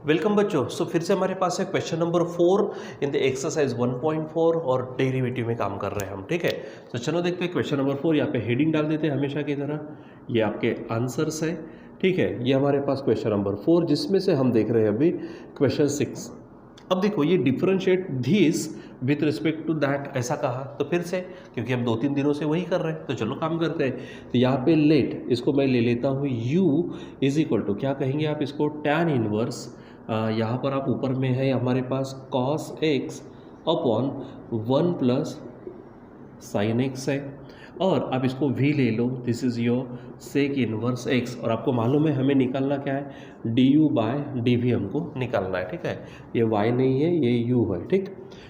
Welcome बच्चों। फिर से हमारे पास है question number 4 in the exercise 1.4 और डेरिवेटिव में काम कर रहे हैं हम। ठीक है, तो चलो देखते हैं क्वेश्चन नंबर 4। यहाँ पे हेडिंग डाल देते हैं हमेशा की तरह। ये आपके आंसर्स है। ठीक है, ये हमारे पास क्वेश्चन नंबर 4 जिसमें से हम देख रहे हैं अभी क्वेश्चन 6। अब देखो ये differentiate this with respect to that ऐसा कहा, तो फिर से क्योंकि हम 2-3 दिनों से वही कर रहे हैं तो चलो काम करते हैं। तो यहाँ पे लेट इसको मैं ले लेता हूँ u इज इक्वल टू क्या कहेंगे आप इसको, टैन इनवर्स। यहाँ पर आप ऊपर में है हमारे पास cos x upon 1 plus sine X है, और आप इसको v ले लो, this is your sec inverse x। और आपको मालूम है हमें निकालना क्या है, du बाय dv हमको निकालना है। ठीक है, ये y नहीं है ये u है। ठीक,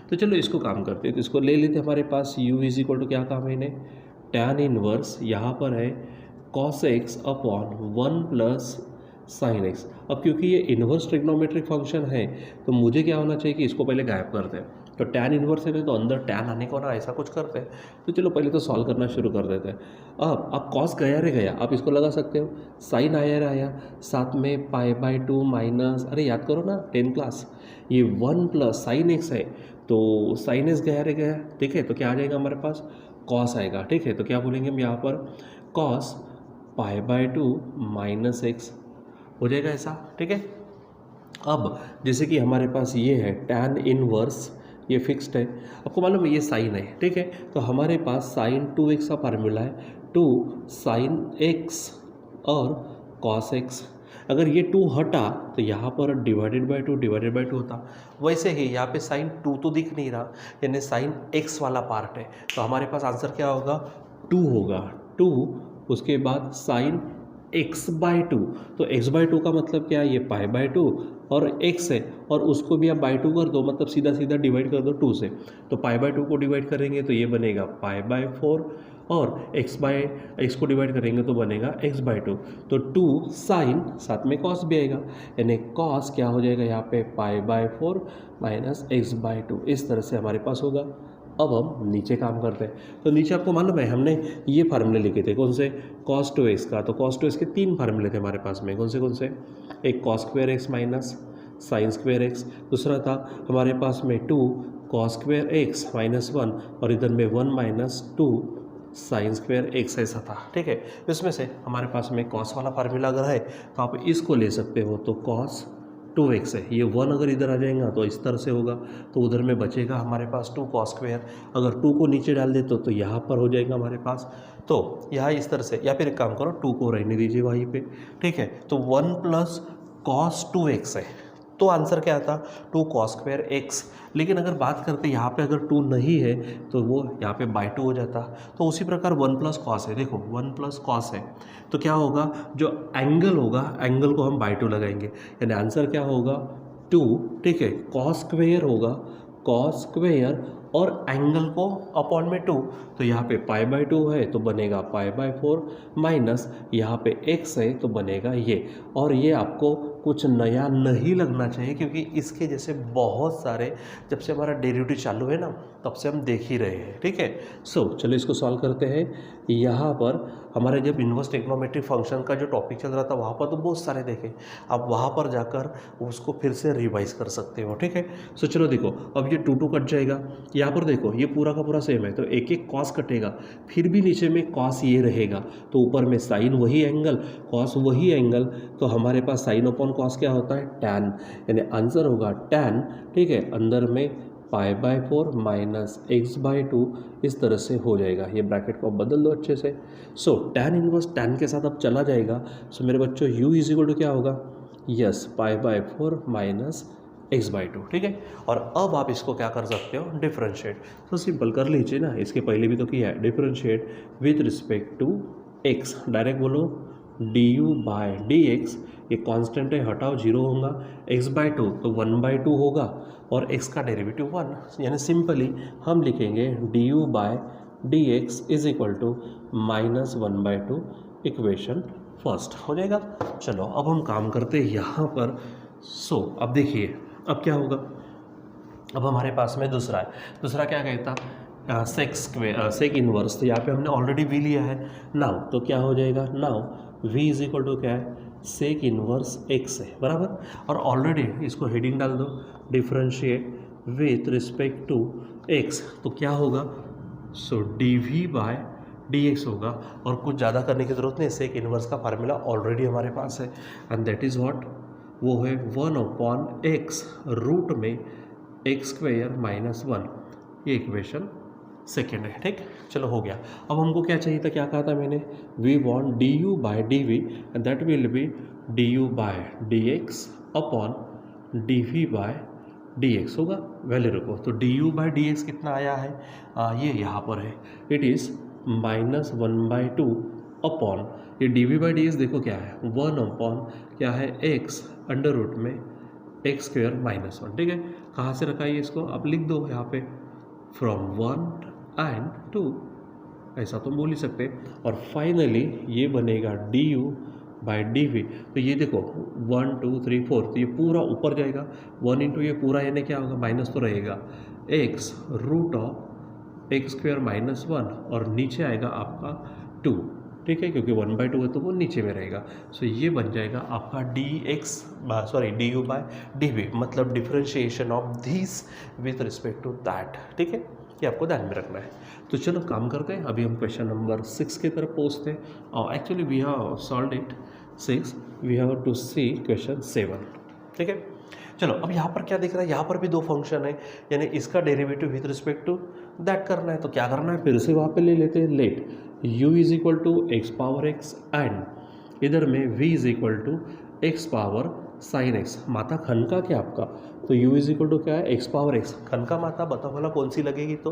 तो चलो इसको काम करते हैं। तो इसको ले लेते हैं हमारे पास u इज इक्वल टू क्या काम है इन्हें, टैन इनवर्स यहाँ पर है cos x upon 1 plus sine x. अब क्योंकि ये इन्वर्स ट्रिग्नोमेट्रिक फंक्शन है तो मुझे क्या होना चाहिए कि इसको पहले गायब करते हैं। तो टैन इन्वर्स है तो अंदर टैन आने को ना ऐसा कुछ करते हैं। तो चलो पहले तो सॉल्व करना शुरू कर देते हैं। अब आप कॉस गया रे गया, आप इसको लगा सकते हो, साइन आया रे आया, साथ में π/2 माइनस, अरे याद करो ना 10 क्लास, ये 1 प्लस साइन एक्स है तो साइन एक्स गया रे गया। ठीक है, तो क्या आ जाएगा हमारे पास, कॉस आएगा। ठीक है, तो क्या बोलेंगे हम यहाँ पर, कॉस π/2 माइनस एक्स हो जाएगा ऐसा। ठीक है, अब जैसे कि हमारे पास ये है टैन इनवर्स, ये फिक्स्ड है, आपको मालूम है ये साइन है। ठीक है, तो हमारे पास साइन 2x का फार्मूला है, 2 साइन x और cos x। अगर ये 2 हटा तो यहाँ पर डिवाइडेड बाय 2 होता। वैसे ही यहाँ पे साइन 2 तो दिख नहीं रहा, यानी साइन x वाला पार्ट है, तो हमारे पास आंसर क्या होगा, 2 होगा। 2 उसके बाद साइन x/2, तो x/2 का मतलब क्या है, ये π/2 और x है, और उसको भी आप बाई 2 कर दो, मतलब सीधा सीधा डिवाइड कर दो 2 से। तो π/2 को डिवाइड करेंगे तो ये बनेगा π/4, और x को डिवाइड करेंगे तो बनेगा x/2। तो 2 साइन साथ में cos भी आएगा, यानी cos क्या हो जाएगा यहाँ पे, π/4 माइनस x/2। इस तरह से हमारे पास होगा। अब हम नीचे काम करते हैं। तो नीचे आपको मालूम है हमने ये फार्मूले लिखे थे, कौन से, cos 2x का। तो cos 2x के 3 फार्मूले थे हमारे पास में, कौन से, एक cos² x minus sin² x, दूसरा था हमारे पास में 2 cos² x माइनस 1, और इधर में 1 माइनस 2 sin² x ऐसा था। ठीक है, इसमें से हमारे पास में cos वाला फार्मूला अगर है तो आप इसको ले सकते हो, तो cos 2x है, ये 1 अगर इधर आ जाएगा तो इस तरह से होगा, तो उधर में बचेगा हमारे पास 2 cos²। अगर 2 को नीचे डाल दे तो यहाँ पर हो जाएगा हमारे पास, तो यहाँ इस तरह से, या फिर एक काम करो 2 को रहने दीजिए वहीं पे। ठीक है, तो 1 प्लस cos 2x है, तो आंसर क्या आता, 2 cos² x। लेकिन अगर बात करते यहाँ पे अगर 2 नहीं है तो वो यहाँ पे बाई 2 हो जाता। तो उसी प्रकार 1 प्लस कॉस है, देखो 1 प्लस कॉस है, तो क्या होगा, जो एंगल होगा एंगल को हम बाई 2 लगाएंगे, यानी आंसर क्या होगा 2। ठीक है, cos² होगा, cos² और एंगल को अपॉन में 2, तो यहाँ पे π/2 है तो बनेगा π/4 माइनस यहाँ पे x है तो बनेगा ये। और ये आपको कुछ नया नहीं लगना चाहिए क्योंकि इसके जैसे बहुत सारे जब से हमारा डेरिवेटिव चालू है ना तब से हम देख ही रहे हैं। ठीक है, चलो इसको सॉल्व करते हैं। यहाँ पर हमारे जब इन्वर्स ट्रिग्नोमेट्रिक फंक्शन का जो टॉपिक चल रहा था वहाँ पर तो बहुत सारे देखे, आप वहाँ पर जाकर उसको फिर से रिवाइज कर सकते हो। ठीक है, चलो देखो अब ये 2 कट जाएगा, यहाँ पर देखो ये पूरा का पूरा सेम है, तो एक एक कॉस कटेगा, फिर भी नीचे में कॉस ये रहेगा, तो ऊपर में साइन वही एंगल, कॉस वही एंगल, तो हमारे पास साइन अपॉन कॉस क्या होता है, टैन, यानी आंसर होगा टैन। ठीक है, अंदर में π/4 माइनस x/2 इस तरह से हो जाएगा। ये ब्रैकेट को आप बदल दो अच्छे से। टैन इनवर्स टैन के साथ अब चला जाएगा। मेरे बच्चों u इज इक्वल टू क्या होगा, यस π/4 माइनस x/2। ठीक है, और अब आप इसको क्या कर सकते हो, डिफरेंशिएट। तो सिंपल कर लीजिए ना, इसके पहले भी तो किया है, differentiate with respect to x, direct बोलो du/dx, ये कांस्टेंट है हटाओ 0 होगा, x/2 तो 1/2 होगा, और x का डेरिवेटिव 1, यानी सिंपली हम लिखेंगे du/dx is equal to -1/2, equation first हो जाएगा। चलो अब हम काम करते हैं यहाँ पर। अब देखिए अब क्या होगा, अब हमारे पास में दूसरा क्या कहता, सेक इनवर्स, तो यहाँ पे हमने ऑलरेडी v लिया है नाउ, तो क्या हो जाएगा now v is equal to क्या है, सेक इनवर्स एक्स है बराबर। और ऑलरेडी इसको हेडिंग डाल दो, differentiate with respect to X, तो क्या होगा, so D we by D x होगा। और कुछ ज़्यादा करने की ज़रूरत नहीं, सेक इनवर्स का फार्मूला ऑलरेडी हमारे पास है, एंड दैट इज़ व्हाट, वो है 1/x रूट में x² - 1। ये इक्वेशन सेकेंड है, ठीक। चलो हो गया। अब हमको क्या चाहिए था, क्या कहा था मैंने, we want d you by D v and that will be d you by D x upon d we by D x होगा। वैल्यू रखो, तो d you by D x कितना आया है, ये यहाँ पर है, इट इज़ -1/2 अपॉन, ये d v by d x देखो क्या है, 1/, क्या है, x अंडर रूट में x² - 1, ठीक है। कहाँ से रखा है इसको, आप लिख दो यहाँ पे, फ्रॉम 1 and 2, ऐसा तो बोल ही सकते। और फाइनली ये बनेगा d u by d v, तो ये देखो 1 2 3 4, तो ये पूरा ऊपर जाएगा, 1 इंटू ये पूरा यानी क्या होगा, माइनस तो रहेगा, x रूट ऑफ x² - 1, और नीचे आएगा आपका 2, ठीक है, क्योंकि 1/2 है तो वो नीचे में रहेगा। सो ये बन जाएगा आपका D you by D V, मतलब differentiation of this with respect to that, ठीक है, ये आपको ध्यान में रखना है। तो चलो काम करते हैं, अभी हम क्वेश्चन नंबर 6 की तरफ पहुँचते हैं। और actually we have solved it 6, we have to see question 7, ठीक है। चलो अब यहाँ पर क्या दिख रहा है, यहाँ पर भी दो फंक्शन है, यानी इसका derivative with respect to that करना है। तो क्या करना है, फिर से वहाँ पे ले लेते हैं, let u is equal to x power x and इधर में v is equal to x power sine x. माता खन का क्या आपका, तो u इज इक्वल टू क्या है, एक्स पावर एक्स, खन का माता बताओ भला कौन सी लगेगी, तो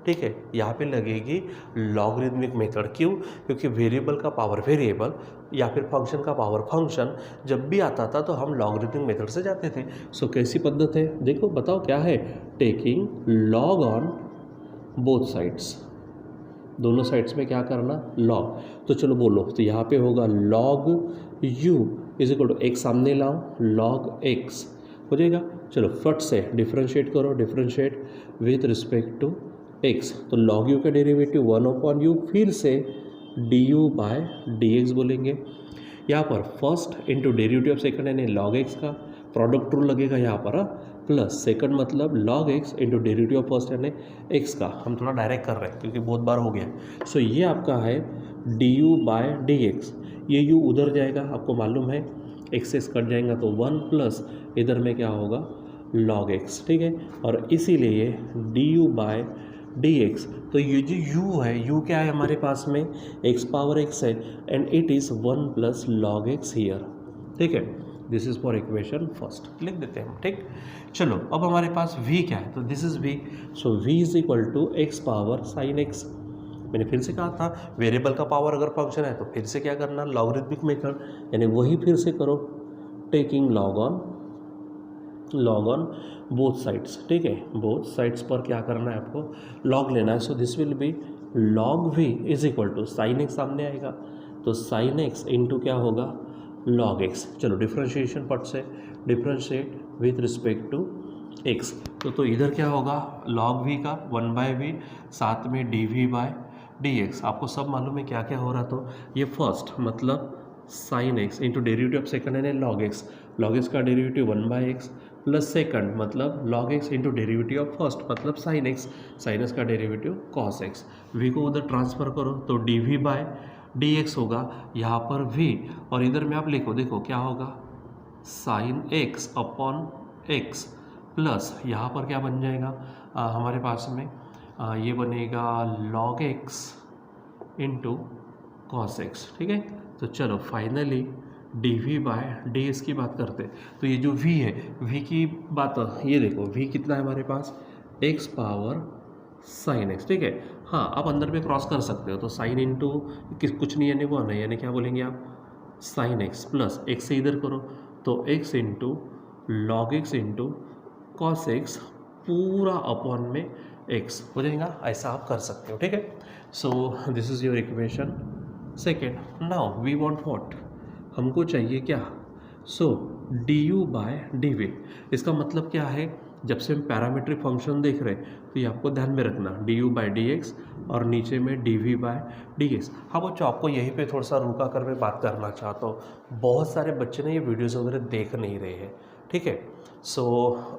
ठीक है यहाँ पे लगेगी लॉगरिथमिक मेथड। क्यों, क्योंकि वेरिएबल का पावर वेरिएबल या फिर फंक्शन का पावर फंक्शन जब भी आता था तो हम लॉगरिथमिक मेथड से जाते थे। सो कैसी पद्धत है, देखो बताओ क्या है, taking log on both sides, दोनों साइड्स में क्या करना, लॉग। तो चलो बोलो, तो यहाँ पे होगा log u is equal to x सामने लाओ, लॉग x हो जाएगा। चलो फट से डिफरेंशिएट करो, differentiate with respect to x, तो लॉग u का डेरिवेटिव 1/u, फिर से du बाय dx बोलेंगे। यहाँ पर first into derivative of second यानी लॉग x का प्रोडक्ट रूल लगेगा यहाँ पर, प्लस सेकंड मतलब log x into derivative of first यानी x का। हम थोड़ा डायरेक्ट कर रहे हैं क्योंकि बहुत बार हो गया। सो ये आपका है du बाय dx, ये u उधर जाएगा, आपको मालूम है एक्सेस कट जाएगा तो 1 प्लस इधर में क्या होगा log x, ठीक है। और इसीलिए du बाय dx, तो ये जो u है, u क्या है हमारे पास में, x पावर x है and it is 1 plus log x here, ठीक है। This is for equation first, लिख देते हैं हम, ठीक। चलो अब हमारे पास v क्या है, तो this is v, so v is equal to x power sine x। मैंने फिर से कहा था वेरिएबल का पावर अगर फंक्शन है तो फिर से क्या करना, लॉगरिथमिक मेथड, यानी वही फिर से करो, taking log on both sides, ठीक है। बोथ साइड्स पर क्या करना है, आपको लॉग लेना है। So this will be log v is equal to sine x सामने आएगा, तो साइन x इंटू क्या होगा log x। चलो डिफरेंशिएशन पट से differentiate with respect to x, तो इधर क्या होगा log v का 1/v, साथ में dv बाय dx। आपको सब मालूम है क्या क्या हो रहा, तो ये फर्स्ट मतलब sine x into derivative of second है log x का डेरिवेटिव 1/x, प्लस सेकंड मतलब log x into derivative of first मतलब साइन x का डेरिवेटिव cos x। v को उधर ट्रांसफ़र करो तो dv बाय dx होगा, यहाँ पर v और इधर में आप लिखो, देखो क्या होगा sine x upon x, plus यहाँ पर क्या बन जाएगा हमारे पास में ये बनेगा log x into cos x, ठीक है। तो चलो फाइनली dv बाय dx की बात करते हैं, तो ये जो v है, v की बात ये देखो, v कितना है हमारे पास, x पावर साइन x, ठीक है। हाँ आप अंदर में क्रॉस कर सकते हो, तो साइन इंटू कुछ नहीं यानी वो नहीं, यानी क्या बोलेंगे आप साइन x प्लस x से इधर करो तो x into log x into cos x पूरा अपॉन में x हो जाएगा, ऐसा आप कर सकते हो, ठीक है। So this is your equation second. Now we want what, हमको चाहिए क्या, सो du/dv। इसका मतलब क्या है, जब से हम पैरामीट्रिक फंक्शन देख रहे हैं तो ये आपको ध्यान में रखना, du/dx और नीचे में dv/dx। हाँ बच्चों, आपको यहीं पे थोड़ा सा रुका कर मैं बात करना चाहता हूँ। बहुत सारे बच्चे ना ये वीडियोस वगैरह देख नहीं रहे हैं, ठीक है। सो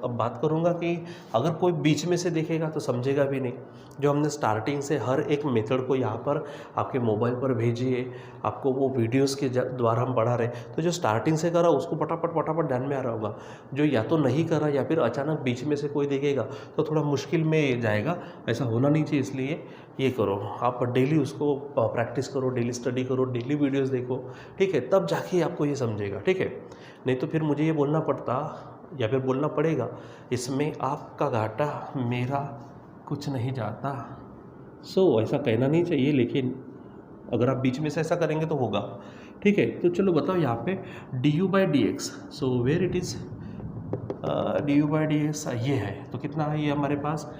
अब बात करूँगा कि अगर कोई बीच में से देखेगा तो समझेगा भी नहीं। जो हमने स्टार्टिंग से हर एक मेथड को यहाँ पर आपके मोबाइल पर भेजिए, आपको वो वीडियोस के द्वारा हम पढ़ा रहे, तो जो स्टार्टिंग से करा उसको फटाफट ध्यान में आ रहा होगा। जो या तो नहीं करा या फिर अचानक बीच में से कोई देखेगा तो थोड़ा मुश्किल में जाएगा। ऐसा होना नहीं चाहिए, इसलिए ये करो, आप डेली उसको प्रैक्टिस करो, डेली स्टडी करो, डेली वीडियोस देखो, ठीक है, तब जाके आपको ये समझेगा, ठीक है। नहीं तो फिर मुझे ये बोलना पड़ता या फिर बोलना पड़ेगा, इसमें आपका घाटा मेरा कुछ नहीं जाता। ऐसा कहना नहीं चाहिए, लेकिन अगर आप बीच में से ऐसा करेंगे तो होगा, ठीक है। तो चलो बताओ यहाँ पे du/dx, so where it is du/dx ये है, तो कितना है ये हमारे पास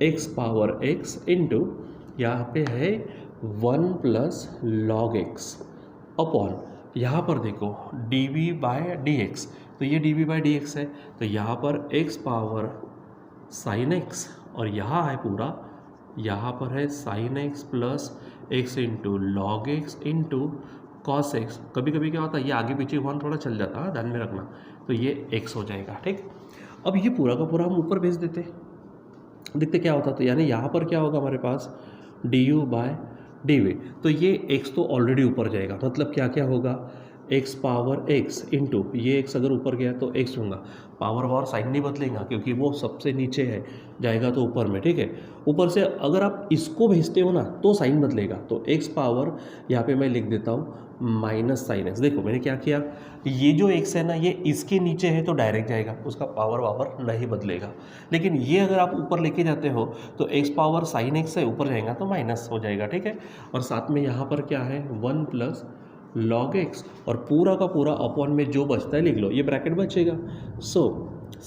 x⁻x इंटू यहाँ पे है 1 + log x अपॉन यहाँ पर देखो dv/dx, तो ये dv/dx है, तो यहाँ पर x⁻sin x और यहाँ है पूरा, यहाँ पर है sin x plus x into log x into cos x। कभी कभी क्या होता है, ये आगे पीछे 1 थोड़ा चल जाता है, ध्यान में रखना, तो ये x हो जाएगा, ठीक। अब ये पूरा का पूरा हम ऊपर भेज देते, देखते क्या होता, तो यानी यहाँ पर क्या होगा हमारे पास du/dv, तो ये x तो ऑलरेडी ऊपर जाएगा, मतलब क्या क्या होगा, x⁻x इंटू ये x अगर ऊपर गया तो x होगा, पावर साइन नहीं बदलेगा क्योंकि वो सबसे नीचे है, जाएगा तो ऊपर में, ठीक है। ऊपर से अगर आप इसको भेजते हो ना तो साइन बदलेगा, तो x⁻, यहाँ पे मैं लिख देता हूँ -sin x। देखो मैंने क्या किया, ये जो x है ना ये इसके नीचे है तो डायरेक्ट जाएगा, उसका पावर नहीं बदलेगा। लेकिन ये अगर आप ऊपर लेके जाते हो तो x⁻sin x से ऊपर जाएगा तो माइनस हो जाएगा, ठीक है। और साथ में यहाँ पर क्या है 1 + log x और पूरा का पूरा अपॉन में जो बचता है लिख लो, ये ब्रैकेट बचेगा, सो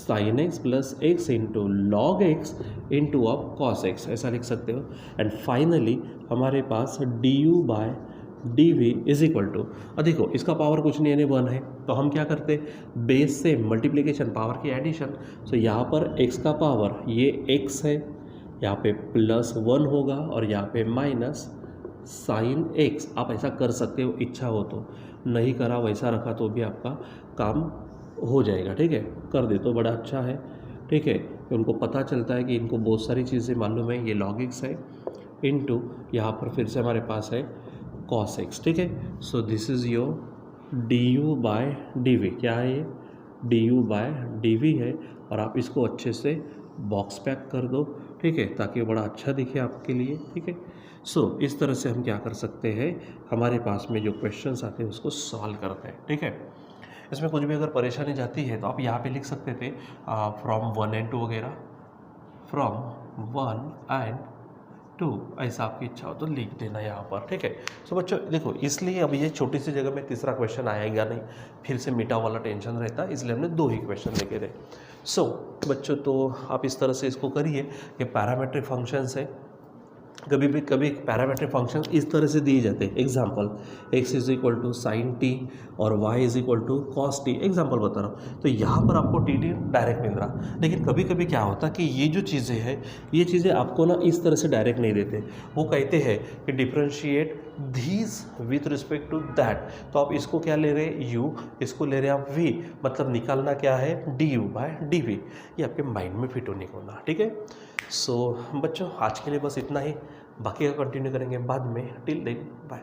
sin x plus x into log x into अब cos x, ऐसा लिख सकते हो। एंड फाइनली हमारे पास du/dv इज इक्वल टू, और देखो इसका पावर कुछ नहीं यानी 1 है, तो हम क्या करते, बेस से मल्टीप्लिकेशन, पावर की एडिशन, सो यहाँ पर x का पावर ये x है, यहाँ पे +1 होगा और यहाँ पे -sin x। आप ऐसा कर सकते हो इच्छा हो तो, नहीं करा वैसा रखा तो भी आपका काम हो जाएगा, ठीक है। कर दे तो बड़ा अच्छा है, ठीक है, उनको पता चलता है कि इनको बहुत सारी चीज़ें मालूम है। ये log x है इंटू यहाँ पर फिर से हमारे पास है cos x, ठीक है। So this is your du/dv, क्या है ये du/dv है, और आप इसको अच्छे से बॉक्स पैक कर दो, ठीक है, ताकि बड़ा अच्छा दिखे आपके लिए, ठीक है। सो इस तरह से हम क्या कर सकते हैं, हमारे पास में जो क्वेश्चंस आते हैं उसको सॉल्व करते हैं, ठीक है। इसमें कुछ भी अगर परेशानी जाती है तो आप यहाँ पे लिख सकते थे फ्रॉम 1 and 2 वगैरह, फ्रॉम 1 and 2, ऐसा आपकी इच्छा हो तो लिख देना यहाँ पर, ठीक है। सो बच्चों देखो, इसलिए अब ये छोटी सी जगह में तीसरा क्वेश्चन आएगा नहीं, फिर से मीटा वाला टेंशन रहता है, इसलिए हमने 2 ही क्वेश्चन लिखे थे। सो बच्चों तो आप इस तरह से इसको करिए, ये पैरामेट्रिक फंक्शंस है, कभी पैरामेट्रिक फंक्शन इस तरह से दिए जाते हैं। एग्जाम्पल x = sin t और y = cos t, एग्जाम्पल बता रहा हूँ, तो यहाँ पर आपको टी डायरेक्ट मिल रहा। लेकिन कभी कभी क्या होता है कि ये जो चीज़ें हैं, ये चीज़ें आपको ना इस तरह से डायरेक्ट नहीं देते, वो कहते हैं कि differentiate this with respect to that, तो आप इसको क्या ले रहे हैं u, इसको ले रहे हैं आप v, मतलब निकालना क्या है du/dv, ये आपके माइंड में फिट होने को ना, ठीक है। सो बच्चों आज के लिए बस इतना ही, बाकी का कंटिन्यू करेंगे बाद में। Till then bye.